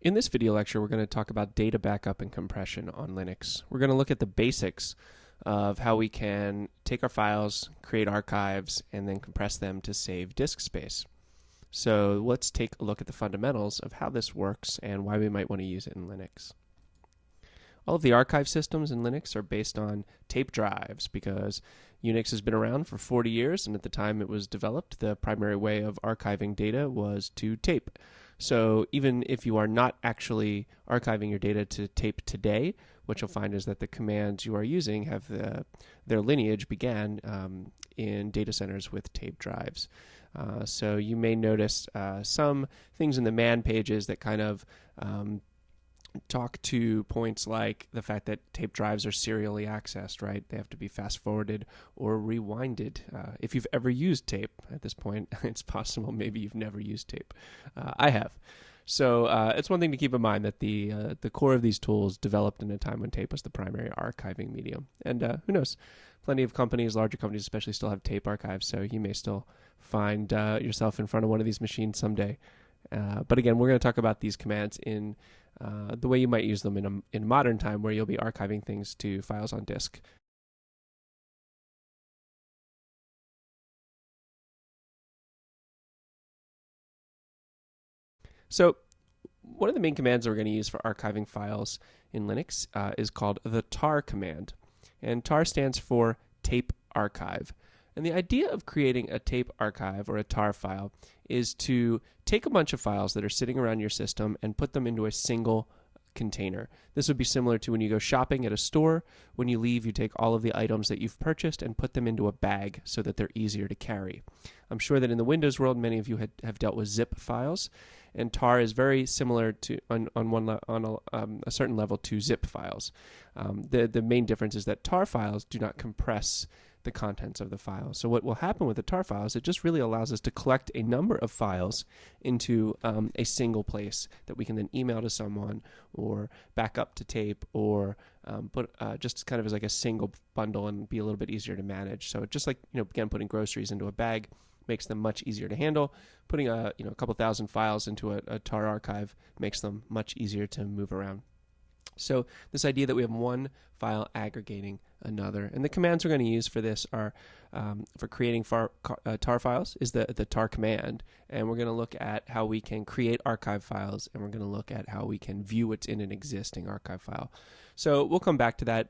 In this video lecture, we're going to talk about data backup and compression on Linux. We're going to look at the basics of how we can take our files, create archives, and then compress them to save disk space. So let's take a look at the fundamentals of how this works and why we might want to use it in Linux. All of the archive systems in Linux are based on tape drives because Unix has been around for 40 years, and at the time it was developed, the primary way of archiving data was to tape. So even if you are not actually archiving your data to tape today, what you'll find is that the commands you are using have their lineage began in data centers with tape drives. So you may notice some things in the man pages that kind of talk to points like the fact that tape drives are serially accessed, right? They have to be fast forwarded or rewinded. If you've ever used tape at this point, it's possible maybe you've never used tape. I have. So it's one thing to keep in mind that the core of these tools developed in a time when tape was the primary archiving medium. And who knows? Plenty of companies, larger companies especially, still have tape archives, so you may still find yourself in front of one of these machines someday. But again, we're going to talk about these commands in the way you might use them in modern time, where you'll be archiving things to files on disk. So one of the main commands that we're going to use for archiving files in Linux is called the tar command. And tar stands for tape archive. And the idea of creating a tape archive or a tar file is to take a bunch of files that are sitting around your system and put them into a single container. This would be similar to when you go shopping at a store. When you leave, you take all of the items that you've purchased and put them into a bag so that they're easier to carry. I'm sure that in the Windows world, many of you have dealt with zip files, and tar is very similar to on a certain level to zip files. The main difference is that tar files do not compress the contents of the file. So what will happen with the tar file is it just really allows us to collect a number of files into a single place that we can then email to someone or back up to tape or put just kind of as like a single bundle and be a little bit easier to manage. So just like, again, putting groceries into a bag makes them much easier to handle. Putting a couple thousand files into a tar archive makes them much easier to move around. So this idea that we have one file aggregating another, and the commands we're going to use for this are for creating tar files is the tar command, and we're going to look at how we can create archive files, and we're going to look at how we can view what's in an existing archive file. So we'll come back to that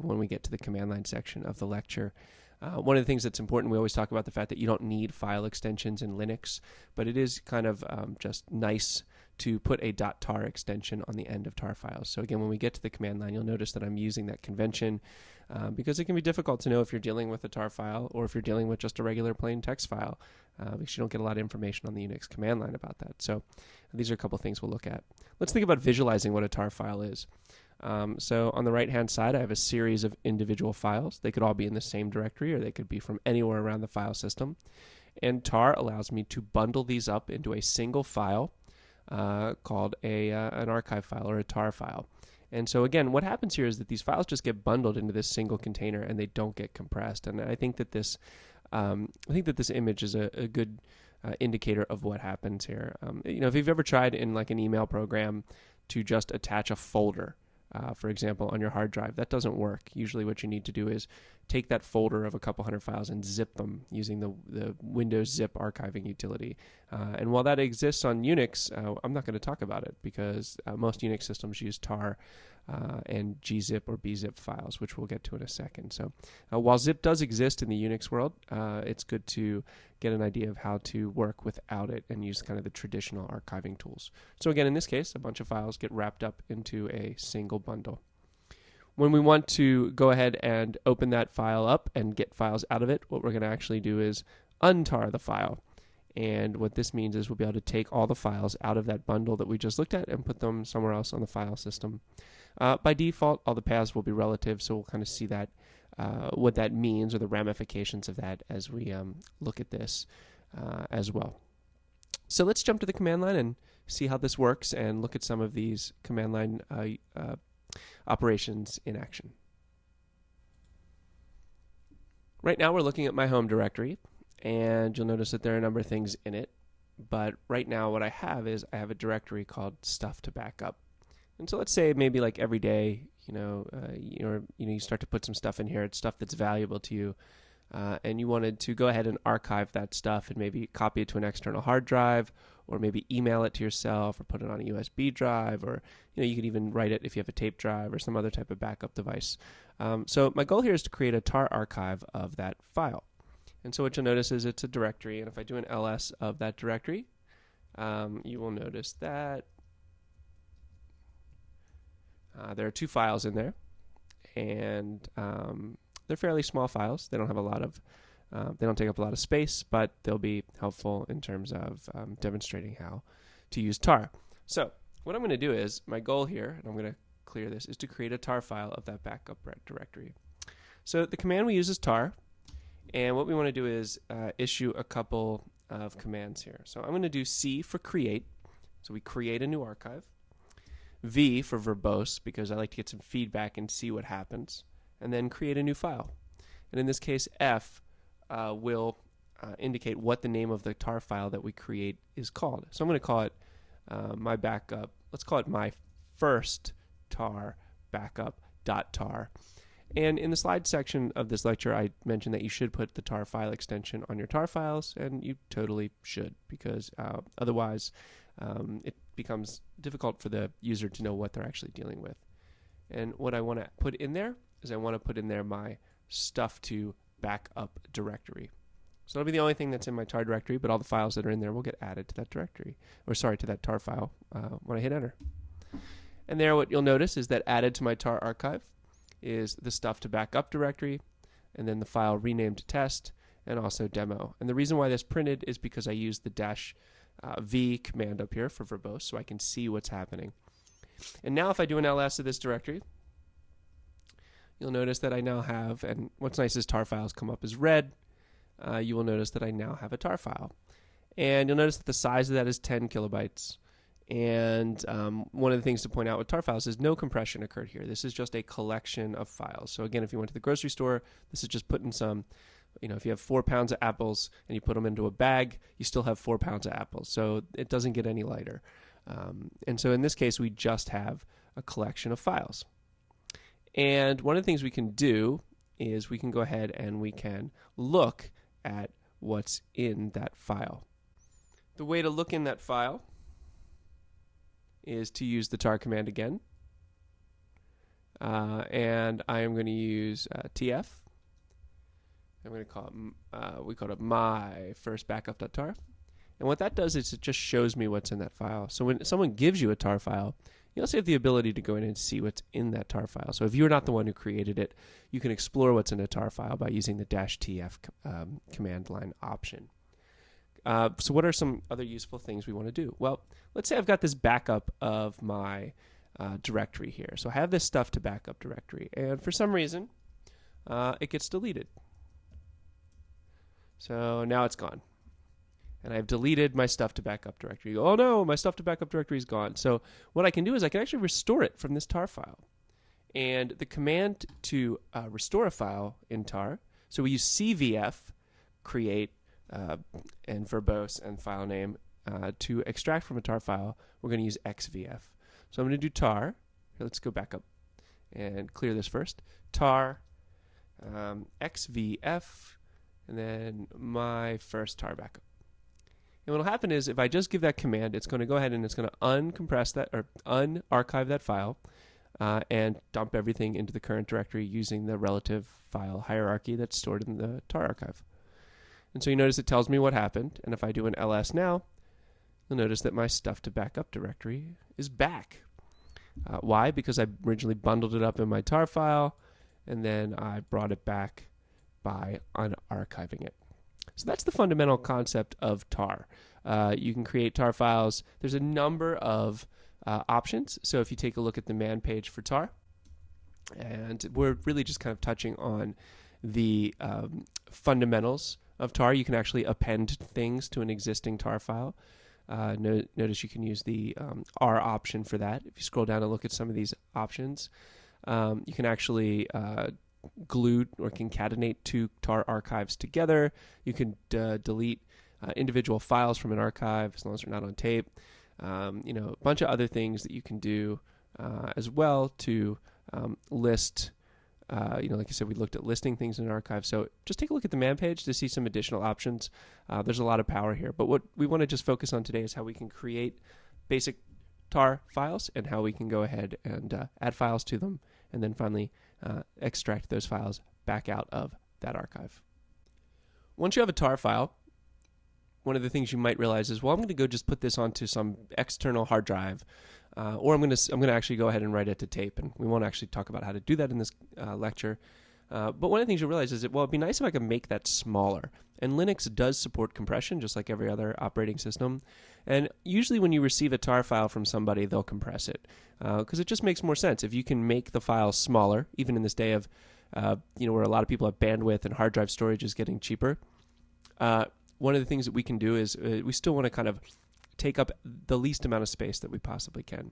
when we get to the command line section of the lecture. One of the things that's important, we always talk about the fact that you don't need file extensions in Linux, but it is kind of just nice to put a .tar extension on the end of tar files. So again, when we get to the command line, you'll notice that I'm using that convention because it can be difficult to know if you're dealing with a tar file or if you're dealing with just a regular plain text file because you don't get a lot of information on the Unix command line about that. So these are a couple things we'll look at. Let's think about visualizing what a tar file is. So on the right-hand side, I have a series of individual files. They could all be in the same directory, or they could be from anywhere around the file system. And tar allows me to bundle these up into a single file called an archive file or a tar file. And so again, what happens here is that these files just get bundled into this single container and they don't get compressed. And I think that this image is a good indicator of what happens here. If you've ever tried in like an email program to just attach a folder, for example, on your hard drive, that doesn't work. Usually what you need to do is take that folder of a couple hundred files and zip them using the Windows zip archiving utility. And while that exists on Unix, I'm not going to talk about it because most Unix systems use tar and gzip or bzip files, which we'll get to in a second. So while zip does exist in the Unix world, it's good to get an idea of how to work without it and use kind of the traditional archiving tools. So again, in this case, a bunch of files get wrapped up into a single bundle. When we want to go ahead and open that file up and get files out of it, what we're going to actually do is untar the file. And what this means is we'll be able to take all the files out of that bundle that we just looked at and put them somewhere else on the file system. By default, all the paths will be relative, so we'll kind of see that what that means or the ramifications of that as we look at this as well. So let's jump to the command line and see how this works and look at some of these command line operations in action. Right now we're looking at my home directory, and you'll notice that there are a number of things in it. but right now what I have is I have a directory called stuff to backup. And so let's say maybe like every day, you start to put some stuff in here. It's stuff that's valuable to you, and you wanted to go ahead and archive that stuff and maybe copy it to an external hard drive, or maybe email it to yourself, or put it on a USB drive, or you could even write it if you have a tape drive or some other type of backup device. So my goal here is to create a tar archive of that file. And so what you'll notice is it's a directory, and if I do an ls of that directory, you will notice that there are 2 files in there, and they're fairly small files. They don't have they don't take up a lot of space, but they'll be helpful in terms of demonstrating how to use tar. So what I'm going to do is, my goal here, and I'm going to clear this, is to create a tar file of that backup directory. So the command we use is tar, and what we want to do is issue a couple of commands here. So I'm going to do C for create, so we create a new archive. V for verbose, because I like to get some feedback and see what happens, and then create a new file. And in this case, F will indicate what the name of the tar file that we create is called. So I'm going to call it my backup. Let's call it my first tar backup.tar. And in the slide section of this lecture, I mentioned that you should put the tar file extension on your tar files, and you totally should, because otherwise it becomes difficult for the user to know what they're actually dealing with. And what I want to put in there is I want to put in there my stuff to backup directory. So that'll be the only thing that's in my tar directory, but all the files that are in there will get added to that directory, or sorry, to that tar file when I hit enter. And there what you'll notice is that added to my tar archive is the stuff to backup directory, and then the file renamed test, and also demo. And the reason why this printed is because I used the -v command up here for verbose, so I can see what's happening. And now if I do an ls of this directory, you'll notice that I now have, and what's nice is tar files come up as red. You will notice that I now have a tar file. And you'll notice that the size of that is 10 kilobytes. And one of the things to point out with tar files is no compression occurred here. This is just a collection of files. So again, if you went to the grocery store, this is just putting some, if you have 4 pounds of apples and you put them into a bag, you still have 4 pounds of apples. So it doesn't get any lighter. And so in this case, we just have a collection of files. And one of the things we can do is we can go ahead and we can look at what's in that file. The way to look in that file is to use the tar command again. And I am going to use tf. I'm going to call it, we call it my first backup.tar. And what that does is it just shows me what's in that file. So when someone gives you a tar file, you also have the ability to go in and see what's in that tar file. So if you're not the one who created it, you can explore what's in a tar file by using the -tf command line option. So what are some other useful things we want to do? Well, let's say I've got this backup of my directory here. So I have this stuff to backup directory, and for some reason, it gets deleted. So now it's gone. And I've deleted my stuff to backup directory. Oh no, my stuff to backup directory is gone. So what I can do is I can actually restore it from this tar file. And the command to restore a file in tar, so we use cvf, create, and verbose and file name to extract from a tar file. We're going to use xvf. So I'm going to do tar. Here, let's go back up and clear this first. Tar xvf, and then my first tar backup. And what will happen is if I just give that command, it's going to go ahead and it's going to uncompress that, or unarchive that file, and dump everything into the current directory using the relative file hierarchy that's stored in the tar archive. And so you notice it tells me what happened, and if I do an ls now, you'll notice that my stuff to backup directory is back. Why? Because I originally bundled it up in my tar file, and then I brought it back by unarchiving it. So that's the fundamental concept of tar. You can create tar files. There's a number of options. So if you take a look at the man page for tar, and we're really just kind of touching on the fundamentals of tar. You can actually append things to an existing tar file. Notice you can use the R option for that. If you scroll down and look at some of these options, you can actually glue or concatenate 2 tar archives together. You can delete individual files from an archive as long as they're not on tape. A bunch of other things that you can do as well to list. Like I said, we looked at listing things in an archive. So just take a look at the man page to see some additional options. There's a lot of power here. But what we want to just focus on today is how we can create basic tar files and how we can go ahead and add files to them and then finally extract those files back out of that archive. Once you have a tar file, one of the things you might realize is, well, I'm going to go just put this onto some external hard drive, or I'm going to actually go ahead and write it to tape, and we won't actually talk about how to do that in this lecture. But one of the things you'll realize is that, well, it'd be nice if I could make that smaller. And Linux does support compression, just like every other operating system. And usually when you receive a tar file from somebody, they'll compress it, because it just makes more sense. If you can make the file smaller, even in this day of, where a lot of people have bandwidth and hard drive storage is getting cheaper, one of the things that we can do is we still want to kind of take up the least amount of space that we possibly can.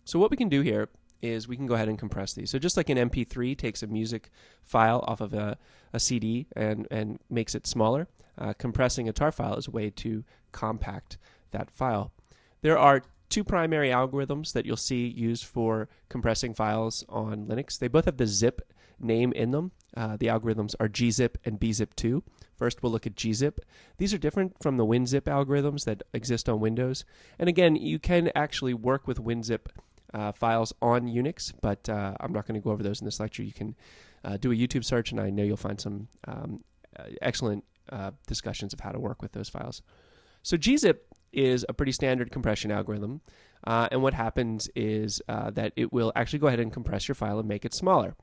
So what we can do here is we can go ahead and compress these. So just like an MP3 takes a music file off of a CD and makes it smaller, compressing a tar file is a way to compact that file. There are two primary algorithms that you'll see used for compressing files on Linux. They both have the zip name in them. The algorithms are gzip and bzip2. First, we'll look at gzip. These are different from the WinZip algorithms that exist on Windows. And again, you can actually work with WinZip files on Unix, but I'm not going to go over those in this lecture. You can do a YouTube search, and I know you'll find some excellent discussions of how to work with those files. So gzip is a pretty standard compression algorithm, and what happens is that it will actually go ahead and compress your file and make it smaller.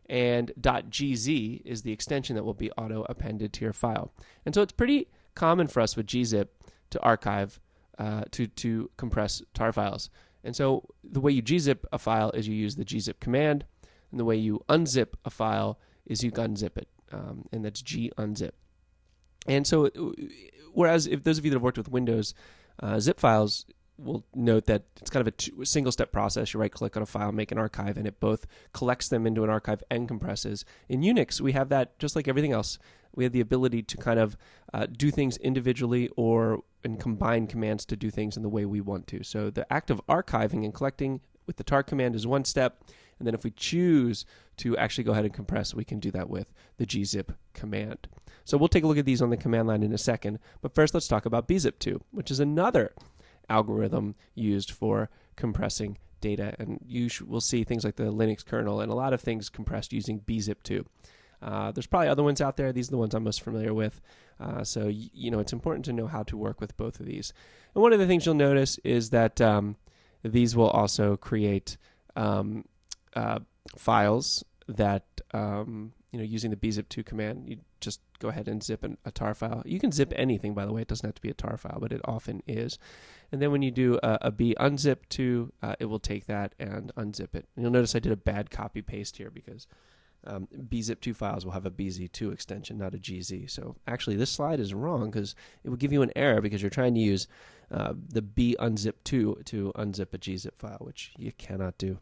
And .gz is the extension that will be auto-appended to your file. And so it's pretty common for us with gzip to archive, to compress tar files. And so the way you gzip a file is you use the gzip command, and the way you unzip a file is you unzip it, and that's gunzip. And so, whereas if those of you that have worked with Windows zip files will note that it's kind of a single-step process. You right-click on a file, make an archive, and it both collects them into an archive and compresses. In Unix, we have that just like everything else. We have the ability to kind of do things individually and combine commands to do things in the way we want to. So the act of archiving and collecting with the tar command is one step, and then if we choose to actually go ahead and compress, we can do that with the gzip command. So we'll take a look at these on the command line in a second, but first let's talk about bzip2, which is another algorithm used for compressing data, and you will see things like the Linux kernel and a lot of things compressed using bzip2. There's probably other ones out there. These are the ones I'm most familiar with. So it's important to know how to work with both of these. And one of the things you'll notice is that these will also create files that using the bzip2 command. You just go ahead and zip a tar file. You can zip anything, by the way. It doesn't have to be a tar file, but it often is. And then when you do a bunzip2, it will take that and unzip it. And you'll notice I did a bad copy paste here because bzip2 files will have a bz2 extension, not a gz. So actually this slide is wrong because it will give you an error because you're trying to use the bunzip2 to unzip a gzip file, which you cannot do.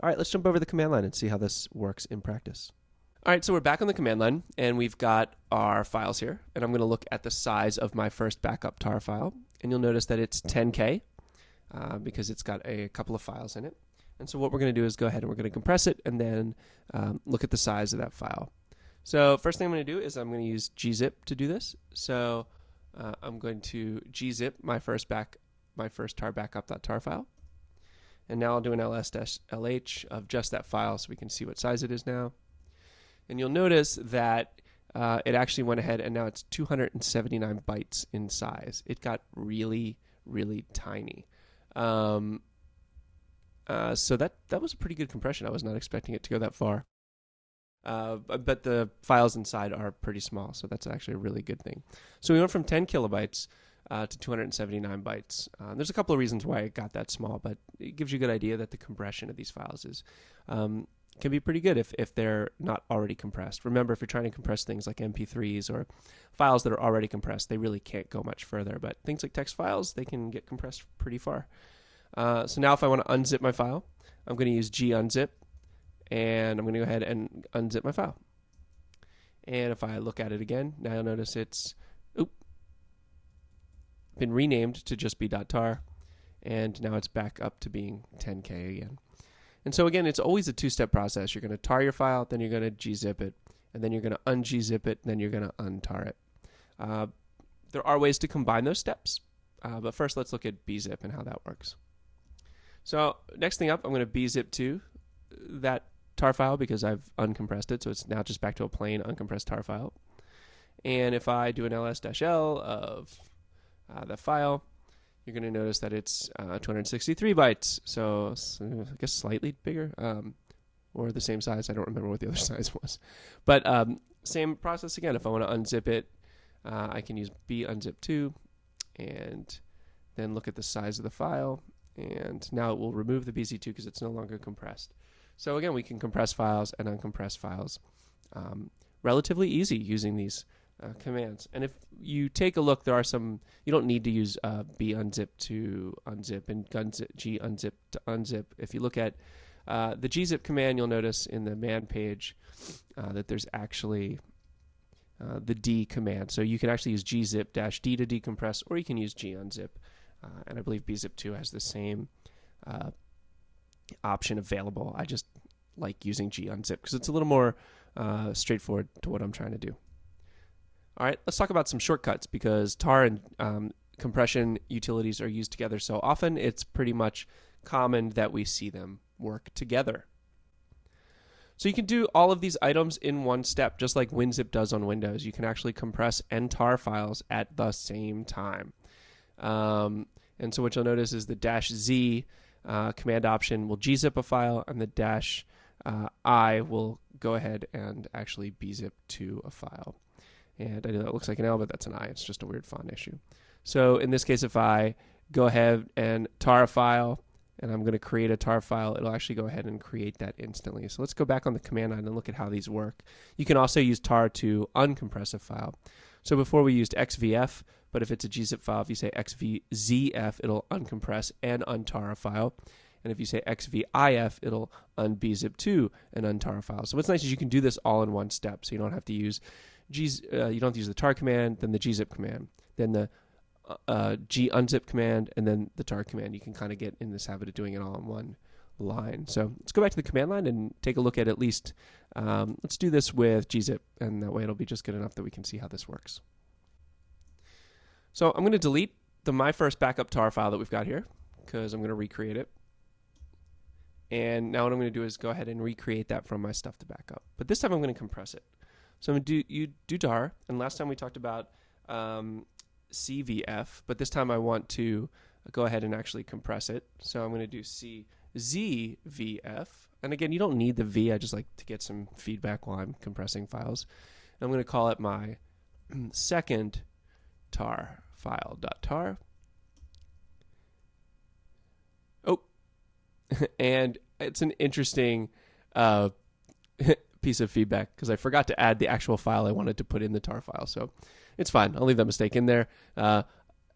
All right, let's jump over the command line and see how this works in practice. All right, so we're back on the command line, and we've got our files here, and I'm going to look at the size of my first backup tar file, and you'll notice that it's 10K because it's got a couple of files in it. And so what we're going to do is go ahead and we're going to compress it and then look at the size of that file. So first thing I'm going to do is I'm going to use gzip to do this. So I'm going to gzip my first tar backup.tar file. And now I'll do an ls-lh of just that file so we can see what size it is now. And you'll notice that it actually went ahead and now it's 279 bytes in size. It got really, really tiny. So that was a pretty good compression. I was not expecting it to go that far. But the files inside are pretty small, so that's actually a really good thing. So we went from 10 kilobytes to 279 bytes. There's a couple of reasons why it got that small, but it gives you a good idea that the compression of these files is can be pretty good if they're not already compressed. Remember, if you're trying to compress things like MP3s or files that are already compressed, they really can't go much further. But things like text files, they can get compressed pretty far. So now if I want to unzip my file, I'm going to use gunzip, and I'm going to go ahead and unzip my file. And if I look at it again, now you'll notice it's Oop, been renamed to just be .tar, and now it's back up to being 10K again. And so again, it's always a two-step process. You're going to tar your file, then you're going to gzip it, and then you're going to ungzip it, and then you're going to untar it. There are ways to combine those steps, but first let's look at bzip and how that works. So next thing up, I'm going to bzip to that tar file because I've uncompressed it, so it's now just back to a plain uncompressed tar file. And if I do an ls-l of the file, you're going to notice that it's 263 bytes, so I guess slightly bigger, or the same size. I don't remember what the other size was. But same process again. If I want to unzip it, I can use bunzip2 and then look at the size of the file, and now it will remove the bz2 because it's no longer compressed. So again, we can compress files and uncompress files relatively easy using these commands. And if you take a look, there are some, you don't need to use bunzip to unzip and gunzip to unzip. If you look at the gzip command, you'll notice in the man page that there's actually the D command. So you can actually use gzip-d to decompress, or you can use gunzip. And I believe bzip2 has the same option available. I just like using gunzip because it's a little more straightforward to what I'm trying to do. All right, let's talk about some shortcuts because tar and compression utilities are used together so often, it's pretty much common that we see them work together. So you can do all of these items in one step, just like WinZip does on Windows. You can actually compress and tar files at the same time. And so what you'll notice is the -z command option will gzip a file, and the -I will go ahead and actually bzip to a file. And I know that looks like an L, but that's an I. It's just a weird font issue. So in this case, if I go ahead and tar a file, and I'm going to create a tar file, it'll actually go ahead and create that instantly. So let's go back on the command line and look at how these work. You can also use tar to uncompress a file. So before we used xvf, but if it's a gzip file, if you say xvzf, it'll uncompress and untar a file. And if you say xvif, it'll unbzip to and untar a file. So what's nice is you can do this all in one step. So you don't have to use you don't have to use the tar command, then the gzip command, then the gunzip command, and then the tar command. You can kind of get in this habit of doing it all in one line. So let's go back to the command line and take a look at least, let's do this with gzip, and that way it'll be just good enough that we can see how this works. So I'm going to delete my first backup tar file that we've got here because I'm going to recreate it. And now what I'm going to do is go ahead and recreate that from my stuff to backup. But this time I'm going to compress it. So I'm going to do tar, and last time we talked about CVF, but this time I want to go ahead and actually compress it. So I'm going to do CZVF, and again, you don't need the V, I just like to get some feedback while I'm compressing files. And I'm going to call it my second tar file .tar. Oh, and it's an interesting piece of feedback because I forgot to add the actual file I wanted to put in the tar file. So it's fine. I'll leave that mistake in there. If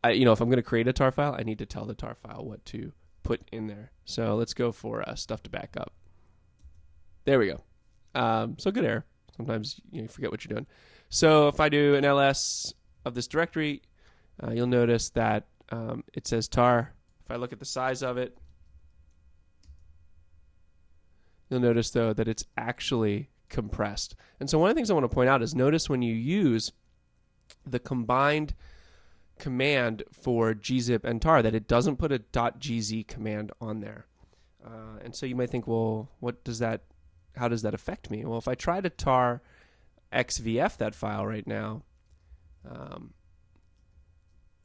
I'm going to create a tar file, I need to tell the tar file what to put in there. So let's go for stuff to back up. There we go. So good error. Sometimes you forget what you're doing. So if I do an ls of this directory, you'll notice that it says tar. If I look at the size of it, you'll notice, though, that it's actually compressed. And so one of the things I want to point out is notice when you use the combined command for gzip and tar that it doesn't put a .gz command on there. And so you might think, well, how does that affect me? Well, if I try to tar xvf that file right now,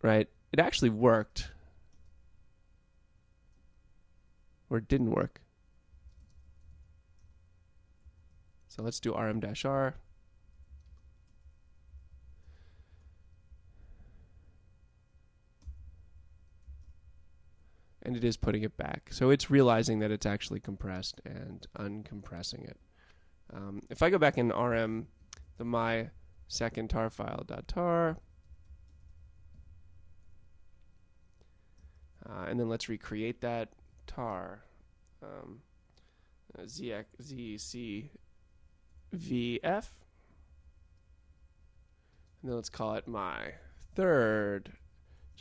right, it actually worked. Or it didn't work. So let's do rm-r. And it is putting it back. So it's realizing that it's actually compressed and uncompressing it. If I go back in rm, my second tar file .tar, and then let's recreate that tar, ZCVF, And then let's call it my third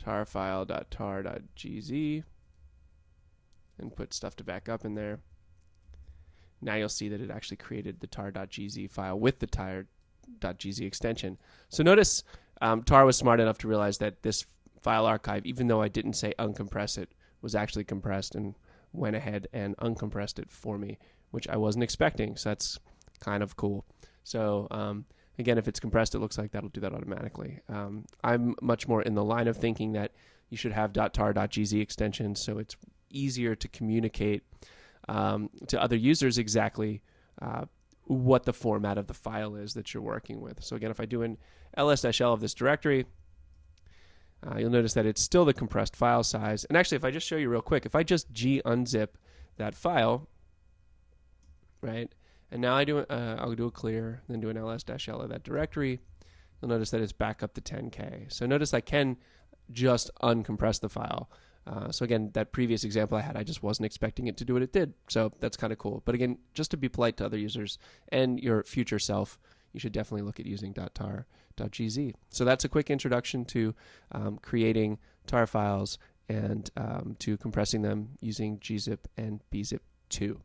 tar file.tar.gz and put stuff to back up in there. Now you'll see that it actually created the tar.gz file with the tar.gz extension. So notice tar was smart enough to realize that this file archive, even though I didn't say uncompress it, was actually compressed and went ahead and uncompressed it for me, which I wasn't expecting. So that's kind of cool. So again, if it's compressed, it looks like that'll do that automatically. I'm much more in the line of thinking that you should have .tar.gz extensions so it's easier to communicate to other users exactly what the format of the file is that you're working with. So again, if I do an ls-l of this directory, you'll notice that it's still the compressed file size. And actually, if I just show you real quick, if I just unzip that file, right, and now I'll do a clear, then do an ls-l of that directory, you'll notice that it's back up to 10K. So notice I can just uncompress the file. So again, that previous example I had, I just wasn't expecting it to do what it did. So that's kind of cool. But again, just to be polite to other users and your future self, you should definitely look at using .tar.gz. So that's a quick introduction to creating tar files and to compressing them using gzip and bzip 2.